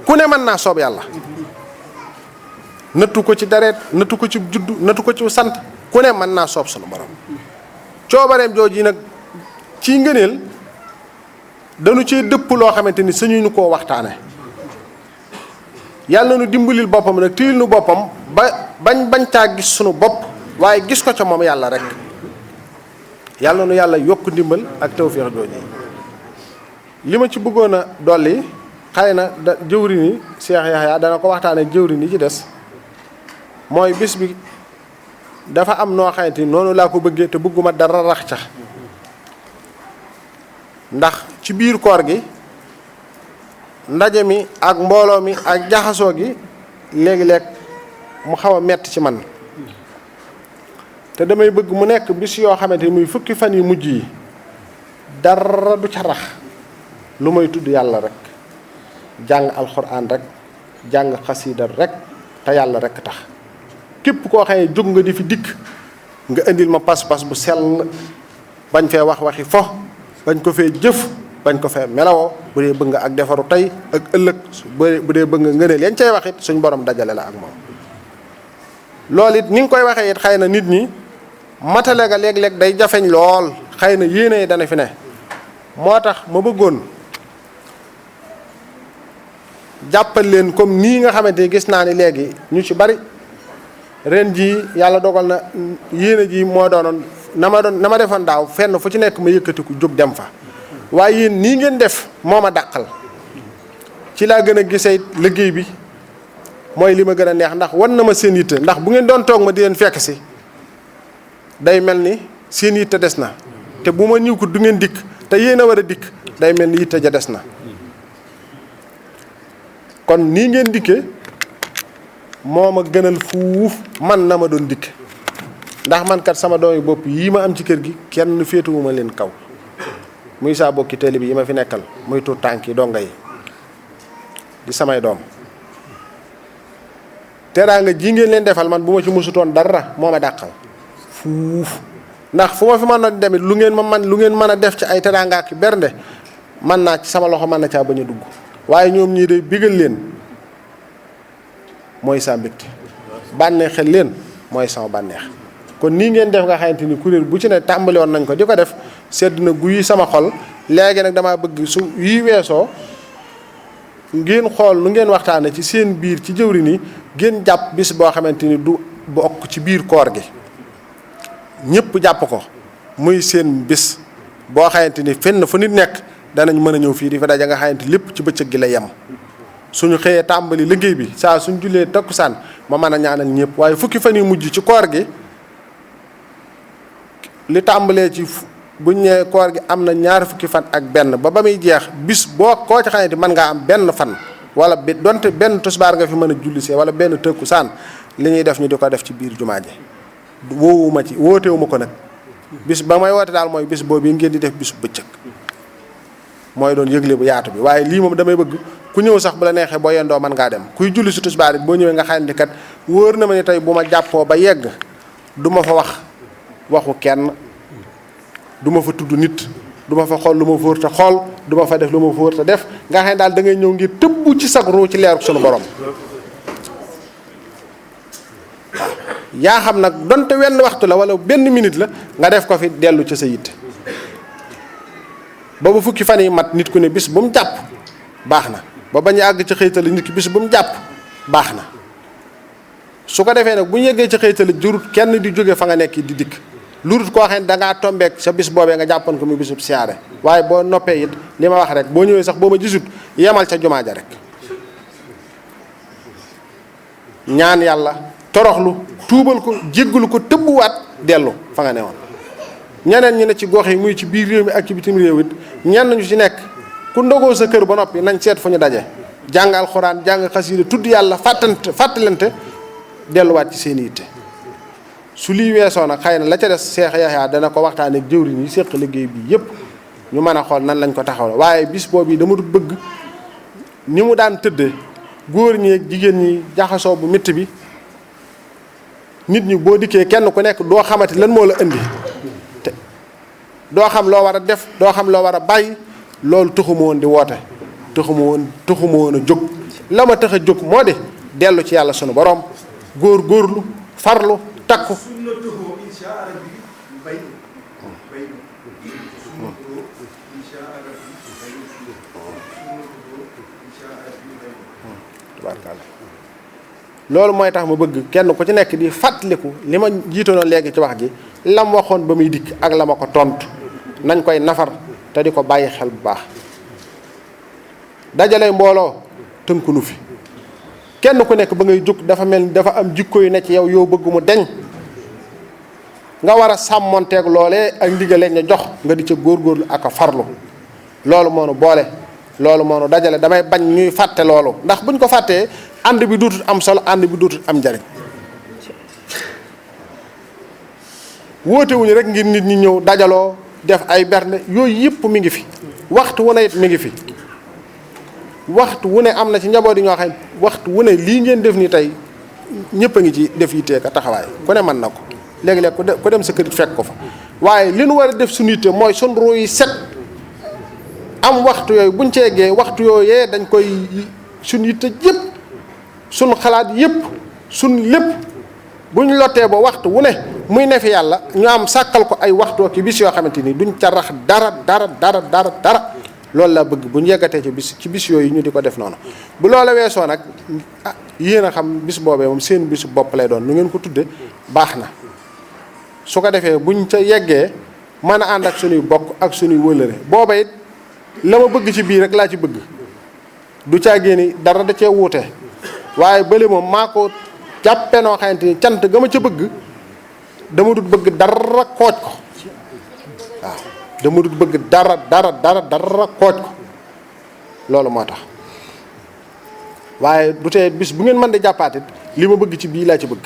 ku ne mën naa soob yàlla nattu ko ci deret nattu ko ci juddu nattu ko ci sant ku ne mën naa soob sunu borom coobareem jooju nag ci ngëneel dañu cee dëpp loo xamante ni sañuñu koo waxtaane yàlla nu dimbalil boppam nag téyil nu boppam bañ caa gis sunu bopp waaye gis ko ca moom yàlla rek yàlla nu yàlla yokk ndimbal ak tawféex jooju li ma ci bëggoon a dolli xëy na jëwri ni Cheikh Yahya dana ko waxtaane jëwri ni ci des mooy bis bi dafa am noo xamante ni noonu laa ko bëggee te bëgguma dara rax ca ndax ci biir koor gi ndaje mi ak mbooloo mi ak jaxasoo gi léegi-léeg mu xaw a metti ci man te damay bëgg mu nekk bis yoo xamante ni muy fukki fan yu mujj yi dara du ca rax lu may tudd yàlla rek jàng alxuraan rek jàng xasiida rek te yàlla rek tax képp koo xam ne jóg nga di fi dikk nga indil ma pas-pas bu sell bañ fee wax waxi fo bañ ko fee jëf bañ ko fee melawoo bu dee bëgg nga ak defaru tey ak ëllëg bu dee bëgg nga ngëneel yañ cay wax it suñ borom dajale la ak moom loolu it ni nga koy waxee it xëy na nit ñi matale nga léeg-léeg day jafeñ lool xëy na yéene yi dana fi ne moo tax ma bëggoon jàppal leen comme nii nga xamante ni gis naa ni léegi ñu ci bari ren jii yàlla dogal na yéene ji moo doonoon na ma defoon daaw fenn fu ci nekk ma yëkkatiku jóg dem fa waaye yéen nii ngeen def moo ma dàqal ci laa gën a gisee liggéey bi mooy li ma gën a neex ndax wan na ma seen yitte ndax bu ngeen doon toog ma di leen fekk si day mel ni seen yitte des na te bu ma ñëw ko du ngeen dikk te yéen a war a dikk day mel ni yitte ja des na kon nii ngeen dikkee moo ma gënal fuuf man na ma doon dikk ndax man kat sama doom yi bopp yii ma am ci kër gi kenn féetuwuma leen kaw muy saa bokki télé bi yi ma fi nekkal muy tuut tànk yi donga yi di samay doom teraanga ji ngeen leen defal man bu ma ci musutoon dara moo ma dàqal fuuf ndax fu ma fi mën a demit lu ngeen mën a def ci ay teraanga ak bernde mën naa ci sama loxo mën na caa bañ a dugg waaye ñoom ñii day bigal leen mooy saa mbégte bànneexel leen mooy sama bànneex kon nii ngeen def nga xamante ni kuréel bu ci ne tàmbali woon nañ ko di ko def sedd na guy sama xol léegi nag damaa bëgg su yii weesoo ngeen xool nu ngeen waxtaane ci seen biir ci jëwri ni ngeen jàpp bis boo xamante ni du bokk ci biir koor gi ñëpp jàpp ko muy seen bis boo xamante ni fenn fu nit nekk danañ mën a ñëw fii di fa daja nga xamante lépp ci bëccëg gi la yem suñu xëyee tàmbali liggéey bi saa suñ jullee takkusaan ma mën a ñaanal ñëpp waaye fukki fan yu mujj ci koor gi li tàmbalee ci buñ nee koor gi am na ñaar fukki fan ak benn ba muy jeex bis boo koo ci xamante mën ngaa am benn fan wala bi donte benn tusbaar nga fi mën a julli see wala benn takkusaan li ñuy def ñu di ko def ci biir jumaa ji woowuma ci wootewuma ko nag bis ba may woote daal mooy bis boobu ngeen di def bisu bëccëg mooy doon yëgle bu yaatu bi waaye lii moom damay bëgg ku ñëw sax bu la neexee boo yendoo mën ngaa dem kuy julli si tisbaar it boo ñëwee nga xam ne kat wóor na ma ni tey bu ma jàppoo ba yegg du ma fa wax waxu kenn du ma fa tudd nit du ma fa xool lu ma fa wërta xool du ma fa def lu ma fa wërta def nga xam ne daal da ngay ñëw ngir tëbbu ci sag ruu ci leeru sunu borom yaa xam nag donte wenn waxtu la wala benn minute la nga def ko fi dellu ci sa yitte boobu fukki fan yi mat nit ku ne bis bu mu jàpp baax na ba bañ a àgg ci xëytali nit ki bis bu mu jàpp baax na su ko defee nag bu ñu yeggee ci xëytali jurut kenn di jóge fa nga nekk di dikk lurut koo xam ne da ngaa tombeek sa bis boobee nga jàppoon ko muy bisub siyaare waaye boo noppee it li ma wax rek boo ñëwee sax boo ma gisut yemal ca jumaa ja rek ñaan yàlla toroxlu tuubal ko jéggalu ko tëbbuwaat dellu fa nga ne woon ñeneen ñi ne ci gox yi muy ci biir réew mi ak ci bitim réew it ñenn ñu ci nekk ku ndogoo sa kër ba noppi nañ seet fu ñu daje jàng alxuraan jàng xasiida tudd yàlla fàttalante delluwaat ci seen yitte su lii weesoo nag xëy na la ca des Cheikh Yahya dana ko waxtaanee ak jëwriñ yi séq liggéey bi yépp ñu mën a xool nan lañ ko taxawal waaye bis boobu dama dul bëgg ni mu daan tëddee góor ñi ak jigéen ñi jaxasoo bu métti bi nit ñi boo dikkee kenn ku nekk doo xamante lan moo la indi te doo xam loo war a def doo xam loo war a bàyyi loolu taxuma woon di woote taxuma woon a jóg la ma tax a jóg moo di dellu ci yàlla sunu borom góorgóorlu farlu takku. loolu mooy tax ma bëgg kenn ku ci nekk di fàttaliku li ma jiitoonoon léegi ci wax ji lam waxoon ba muy dikk ak la ma ko tontu nañ koy nafar te di ko bàyyi xel bu baax. dajale mbooloo tënkunu fi kenn ku nekk ba ngay jóg dafa mel ni dafa am jikko yu ne ci yow yoo bëgg mu deñ nga war a sàmmonteeg loolee ak ndigale ña jox nga di ca góorgóorlu ak a farlu. loolu moo nu boole loolu moo nu dajale damay bañ ñuy fàtte loolu ndax buñ ko fàttee ànd bi duutut am solo ànd bi duutut am njariñ. woote wuñu rek ngir nit ñi ñëw dajaloo def ay berne yooyu yëpp mi ngi fi waxtu wu ne it mi ngi fi waxtu wu ne am na ci njaboot yi ñoo xam waxtu wu ne lii ngeen def nii tey ñëpp a ngi ci def yitte ka taxawaay ku ne mën na ko léegi-léeg ku dem sa kër fekk ko fa waaye li nu war a def suñu yitte mooy suñ ruu yi set am waxtu yooyu buñ ceegee waxtu yooyee dañ koy suñ yitte yëpp suñ xalaat yëpp suñ lépp buñ lottee ba waxtu wu ne muy ne fi yàlla ñu am sàkkal ko ay waxtoo ki bis yoo xamante ni duñ ca rax dara loolu laa bëgg bu ñu yeggatee ci bis yooyu ñu di ko def noonu. bu loola weesoo nag ah yéen a xam bis boobee moom seen bisu bopp lay doon nu ngeen ko tudde baax na su ko defee buñ ca yeggee mën a ànd ak suñuy bokk ak suñuy wëlëre booba it la ma bëgg ci biir rek laa ci bëgg du caagee ni dara da cee wuute waaye bële moom maa ko jàppe noo xamante ni cant ga ma ca bëgg dama dut bëgg dara kooj ko waaw dama dut bëgg dara kooj ko loolu moo tax waaye du tee bis bu ngeen mën di jàppaatit li ma bëgg ci bii laa ci bëgg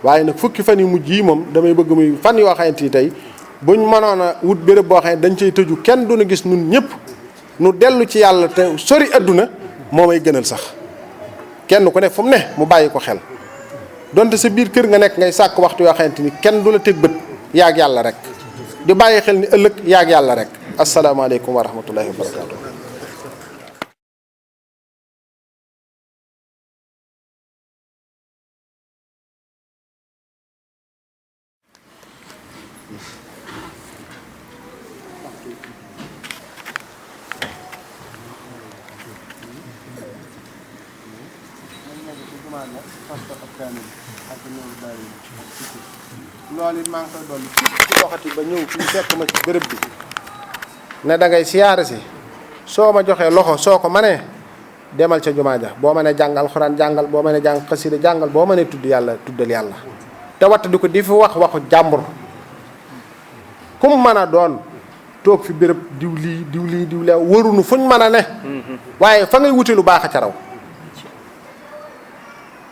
waaye nag fukki fan yu mujj yi moom damay bëgg muy fan yoo xamante ni tey buñ mënoon a wut béréb boo xam ne dañ cay tëju kenn du na gis nun ñëpp nu dellu ci yàlla te sori adduna moo may gënal sax kenn ku ne fu mu ne mu bàyyi ko xel donte sa biir kër nga nekk ngay sàkk waxtu yoo xamante ni kenn du la teg bët yaag yàlla rek di bàyyi xel ni ëllëg yaag yàlla rek asalaamaaleykum wa rahmatullahi wa barakaatu. loolu it maa ngi koy dolli ci doxati ba ñëw fii fekk ma ci bërëb bi ne da ngay siyaare si soo ma joxee loxo soo ko manee demal ca jumaa ja boo mënee jàng alxuraan jàngal boo mënee jàng xasida jàngal boo mënee tudd yàlla tuddal yàlla te watt di ko di fi wax waxu jàmbur ku mu mën a doon toog fi béréb diw lii warunu fuñ mën a ne waaye fa ngay wuti lu baax a ca raw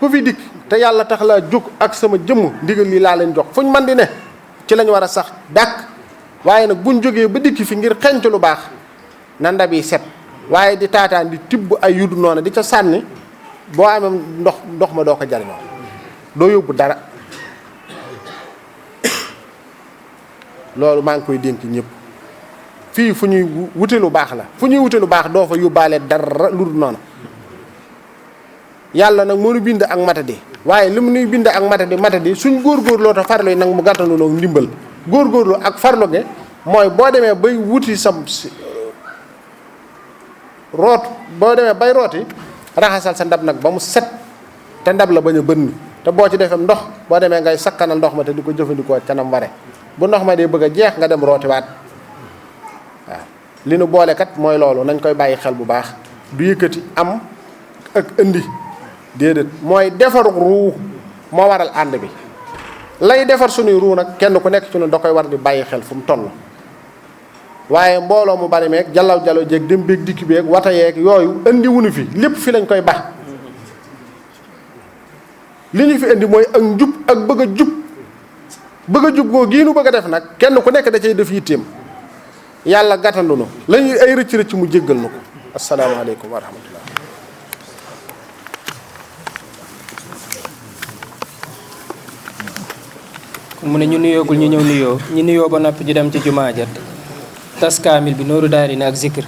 ku fi dikk te yàlla tax laa jóg ak sama jëmm ndigal lii laa leen jox fuñ man di ne ci lañ war a sax dàkk waaye nag buñ jógee ba dikki fi ngir xenc lu baax na ndab yi set waaye di taataan di tibb ay yudu noonu di ca sànni boo amee ndox ma doo ko jariñoo doo yóbbu dara loolu maa ngi koy dénk ñëpp fii fu ñuy wute lu baax la fu ñuy wute lu baax doo fa yóbbaale dara lu dul noonu yàlla nag moo nu bind ak matadi waaye li mu nuy bind ak matadi suñ góorgóorloo te farlu yi nag mu gàttanu noo ndimbal góorgóorlu ak farlu ge mooy boo demee bay wuti sam root boo demee bay rooti raxasal sa ndab nag ba mu set te ndab la bañ a bënn te boo ci defee ndox boo demee ngay sakkanal ndox ma te di ko jëfandikoo canam ware bu ndox ma dee bëgg a jeex nga dem rootiwaat waaw li nu boole kat mooy loolu nañ koy bàyyi xel bu baax du yëkkati am ak indi déedéet mooy defaru ruu moo waral ànd bi lay defar suñuy ruu nag kenn ku nekk ci ñun da koy war di bàyyi xel fu mu toll waaye mbooloo mu bari meeg jalaw jalaw jeeg dem beeg dikki beeg wata yeeg yooyu indi wuñu fi lépp fi lañ koy bax li ñu fi indi mooy ak njub ak bëgg a jub goo gii nu bëgg a def nag kenn ku nekk da cay def yitteem yàlla gàttandu nu lañuy ay rëcc mu jéggal nu ko asalaamaaleykum wa rahmatullah mu ne ñu nuyoogul ñu ñëw nuyoo ñu nuyoo ba noppi ñu dem ci jumaa ja tas kaamil bi nooru daari na ak zikr